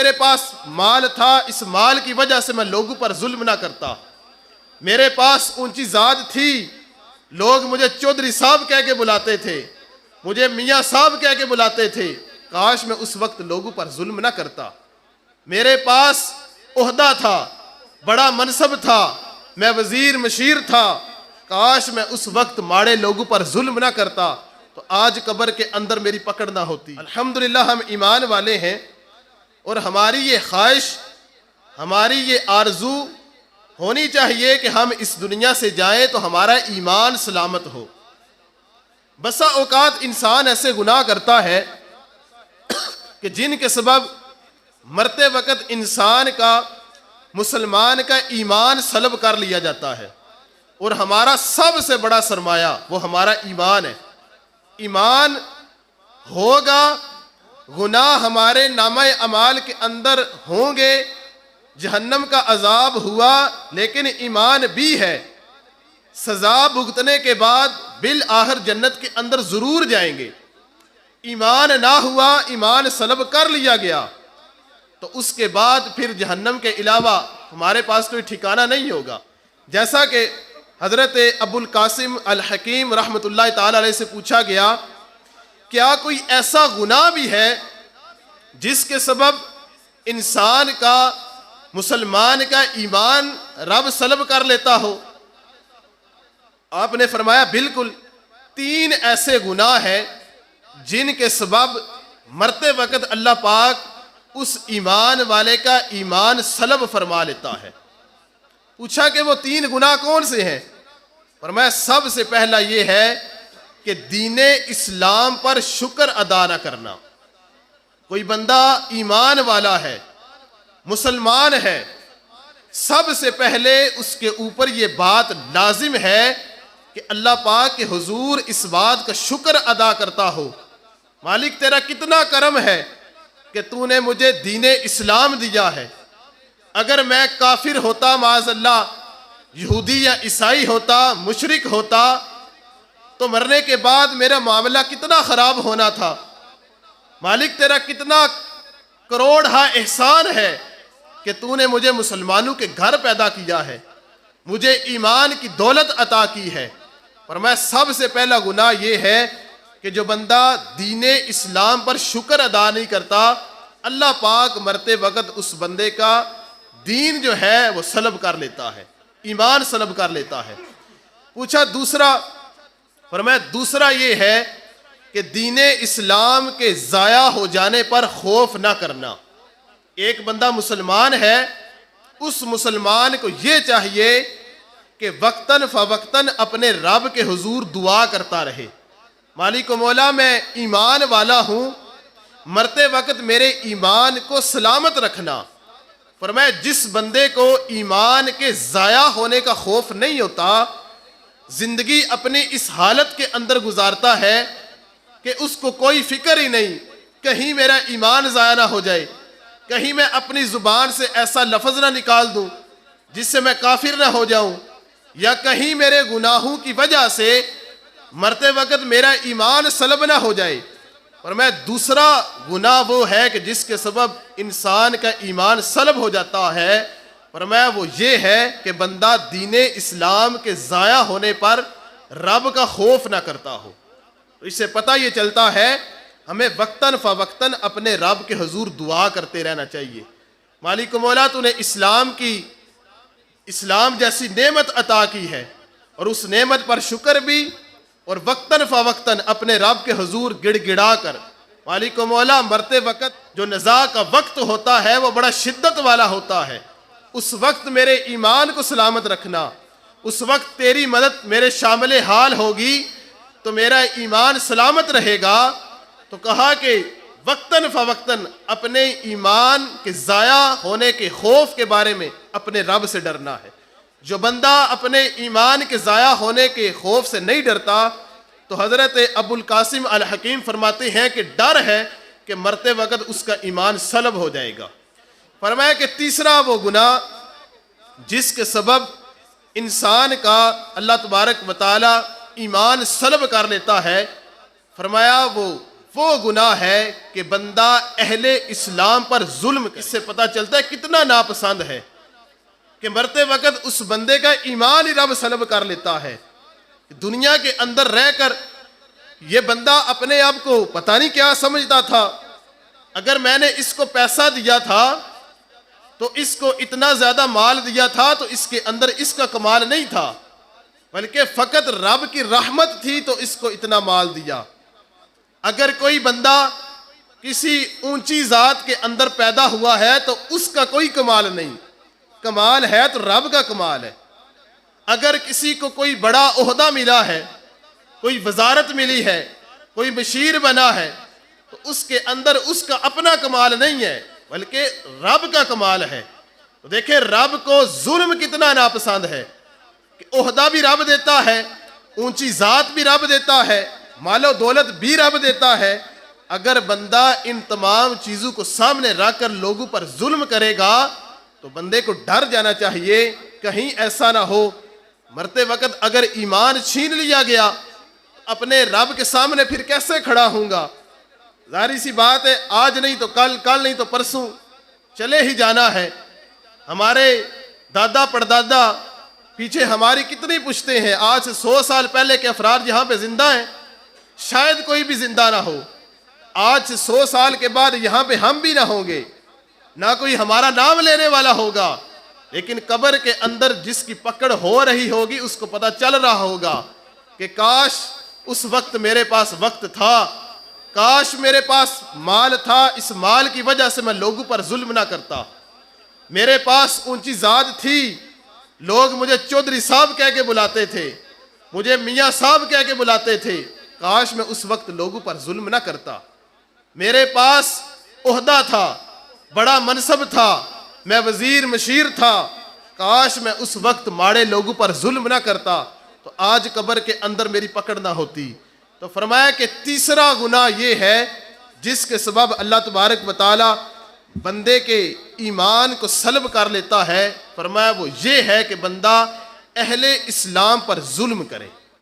میرے پاس مال تھا، اس مال کی وجہ سے میں لوگوں پر ظلم نہ کرتا، میرے پاس اونچی ذات تھی، لوگ مجھے چودھری صاحب کہہ کے بلاتے تھے، مجھے میاں صاحب کہہ کے بلاتے تھے، کاش میں اس وقت لوگوں پر ظلم نہ کرتا، میرے پاس عہدہ تھا، بڑا منصب تھا، میں وزیر مشیر تھا، کاش میں اس وقت ماڑے لوگوں پر ظلم نہ کرتا تو آج قبر کے اندر میری پکڑ نہ ہوتی۔ الحمدللہ ہم ایمان والے ہیں اور ہماری یہ خواہش، ہماری یہ آرزو ہونی چاہیے کہ ہم اس دنیا سے جائیں تو ہمارا ایمان سلامت ہو۔ بسا اوقات انسان ایسے گناہ کرتا ہے کہ جن کے سبب مرتے وقت انسان کا، مسلمان کا ایمان سلب کر لیا جاتا ہے، اور ہمارا سب سے بڑا سرمایہ وہ ہمارا ایمان ہے۔ ایمان ہوگا، گناہ ہمارے نامہ اعمال کے اندر ہوں گے، جہنم کا عذاب ہوا لیکن ایمان بھی ہے، سزا بھگتنے کے بعد بالآخر جنت کے اندر ضرور جائیں گے۔ ایمان نہ ہوا، ایمان سلب کر لیا گیا تو اس کے بعد پھر جہنم کے علاوہ ہمارے پاس کوئی ٹھکانہ نہیں ہوگا۔ جیسا کہ حضرت ابو القاسم الحکیم رحمۃ اللہ تعالی علیہ سے پوچھا گیا، کیا کوئی ایسا گناہ بھی ہے جس کے سبب انسان کا، مسلمان کا ایمان رب سلب کر لیتا ہو؟ آپ نے فرمایا بالکل، 3 ایسے گناہ ہیں جن کے سبب مرتے وقت اللہ پاک اس ایمان والے کا ایمان سلب فرما لیتا ہے۔ پوچھا کہ وہ 3 گناہ کون سے ہیں؟ فرمایا سب سے پہلا یہ ہے کہ دین اسلام پر شکر ادا نہ کرنا۔ کوئی بندہ ایمان والا ہے، مسلمان ہے، سب سے پہلے اس کے اوپر یہ بات لازم ہے کہ اللہ پاک کے حضور اس بات کا شکر ادا کرتا ہو، مالک تیرا کتنا کرم ہے کہ تو نے مجھے دین اسلام دیا ہے، اگر میں کافر ہوتا، معاذ اللہ یہودی یا عیسائی ہوتا، مشرک ہوتا تو مرنے کے بعد میرا معاملہ کتنا خراب ہونا تھا، مالک تیرا کتنا کروڑا احسان ہے کہ تو نے مجھے مسلمانوں کے گھر پیدا کیا ہے، مجھے ایمان کی دولت عطا کی ہے۔ فرمایا سب سے پہلا گناہ یہ ہے کہ جو بندہ دین اسلام پر شکر ادا نہیں کرتا، اللہ پاک مرتے وقت اس بندے کا دین جو ہے وہ سلب کر لیتا ہے، ایمان سلب کر لیتا ہے۔ پوچھا دوسرا، فرمایا دوسرا یہ ہے کہ دین اسلام کے ضائع ہو جانے پر خوف نہ کرنا۔ ایک بندہ مسلمان ہے، اس مسلمان کو یہ چاہیے کہ وقتاً فوقتاً اپنے رب کے حضور دعا کرتا رہے، مالک و مولا میں ایمان والا ہوں، مرتے وقت میرے ایمان کو سلامت رکھنا۔ فرمایا جس بندے کو ایمان کے ضائع ہونے کا خوف نہیں ہوتا، زندگی اپنی اس حالت کے اندر گزارتا ہے کہ اس کو کوئی فکر ہی نہیں، کہیں میرا ایمان ضائع نہ ہو جائے، کہیں میں اپنی زبان سے ایسا لفظ نہ نکال دوں جس سے میں کافر نہ ہو جاؤں، یا کہیں میرے گناہوں کی وجہ سے مرتے وقت میرا ایمان سلب نہ ہو جائے۔ اور میں دوسرا گناہ وہ ہے کہ جس کے سبب انسان کا ایمان سلب ہو جاتا ہے، اور میں وہ یہ ہے کہ بندہ دین اسلام کے ضائع ہونے پر رب کا خوف نہ کرتا ہو۔ اس سے پتہ یہ چلتا ہے ہمیں وقتاً فوقتاً اپنے رب کے حضور دعا کرتے رہنا چاہیے، مالک و مولا تو نے اسلام جیسی نعمت عطا کی ہے، اور اس نعمت پر شکر بھی، اور وقتاً فوقتاً اپنے رب کے حضور گڑ گڑا کر، مالک و مولا مرتے وقت جو نزاع کا وقت ہوتا ہے وہ بڑا شدت والا ہوتا ہے، اس وقت میرے ایمان کو سلامت رکھنا، اس وقت تیری مدد میرے شامل حال ہوگی تو میرا ایمان سلامت رہے گا۔ تو کہا کہ وقتاً فوقتاً اپنے ایمان کے ضائع ہونے کے خوف کے بارے میں اپنے رب سے ڈرنا ہے۔ جو بندہ اپنے ایمان کے ضائع ہونے کے خوف سے نہیں ڈرتا تو حضرت ابو القاسم الحکیم فرماتے ہیں کہ ڈر ہے کہ مرتے وقت اس کا ایمان سلب ہو جائے گا۔ فرمایا کہ تیسرا وہ گناہ جس کے سبب انسان کا اللہ تبارک و تعالی ایمان سلب کر لیتا ہے، فرمایا وہ وہ گناہ ہے کہ بندہ اہل اسلام پر ظلم کرے۔ اس سے پتہ چلتا ہے کتنا ناپسند ہے کہ مرتے وقت اس بندے کا ایمان ہی رب سلب کر لیتا ہے۔ دنیا کے اندر رہ کر یہ بندہ اپنے آپ کو پتہ نہیں کیا سمجھتا تھا، اگر میں نے اس کو پیسہ دیا تھا تو اس کو اتنا زیادہ مال دیا تھا تو اس کے اندر اس کا کمال نہیں تھا، بلکہ فقط رب کی رحمت تھی تو اس کو اتنا مال دیا۔ اگر کوئی بندہ کسی اونچی ذات کے اندر پیدا ہوا ہے تو اس کا کوئی کمال نہیں، کمال ہے تو رب کا کمال ہے۔ اگر کسی کو کوئی بڑا عہدہ ملا ہے، کوئی وزارت ملی ہے، کوئی مشیر بنا ہے، تو اس کے اندر اس کا اپنا کمال نہیں ہے بلکہ رب کا کمال ہے۔ تو دیکھیں رب کو ظلم کتنا ناپسند ہے کہ عہدہ بھی رب دیتا ہے، اونچی ذات بھی رب دیتا ہے، مال و دولت بھی رب دیتا ہے۔ اگر بندہ ان تمام چیزوں کو سامنے رکھ کر لوگوں پر ظلم کرے گا تو بندے کو ڈر جانا چاہیے کہیں ایسا نہ ہو مرتے وقت اگر ایمان چھین لیا گیا اپنے رب کے سامنے پھر کیسے کھڑا ہوں گا؟ ظاہری سی بات ہے، آج نہیں تو کل، کل نہیں تو پرسوں چلے ہی جانا ہے۔ ہمارے دادا پردادا پیچھے ہماری کتنی پشتے ہیں، آج سے 100 سال پہلے کے افراد یہاں پہ زندہ ہیں، شاید کوئی بھی زندہ نہ ہو۔ آج سے 100 سال کے بعد یہاں پہ ہم بھی نہ ہوں گے، نہ کوئی ہمارا نام لینے والا ہوگا، لیکن قبر کے اندر جس کی پکڑ ہو رہی ہوگی اس کو پتہ چل رہا ہوگا کہ کاش اس وقت میرے پاس وقت تھا، کاش میرے پاس مال تھا، اس مال کی وجہ سے میں لوگوں پر ظلم نہ کرتا، میرے پاس اونچی ذات تھی، لوگ مجھے چودھری صاحب کہہ کے بلاتے تھے، مجھے میاں صاحب کہہ کے بلاتے تھے، کاش میں اس وقت لوگوں پر ظلم نہ کرتا، میرے پاس عہدہ تھا، بڑا منصب تھا، میں وزیر مشیر تھا، کاش میں اس وقت ماڑے لوگوں پر ظلم نہ کرتا تو آج قبر کے اندر میری پکڑ نہ ہوتی۔ تو فرمایا کہ تیسرا گناہ یہ ہے جس کے سبب اللہ تبارک و تعالی بندے کے ایمان کو سلب کر لیتا ہے، فرمایا وہ یہ ہے کہ بندہ اہل اسلام پر ظلم کرے۔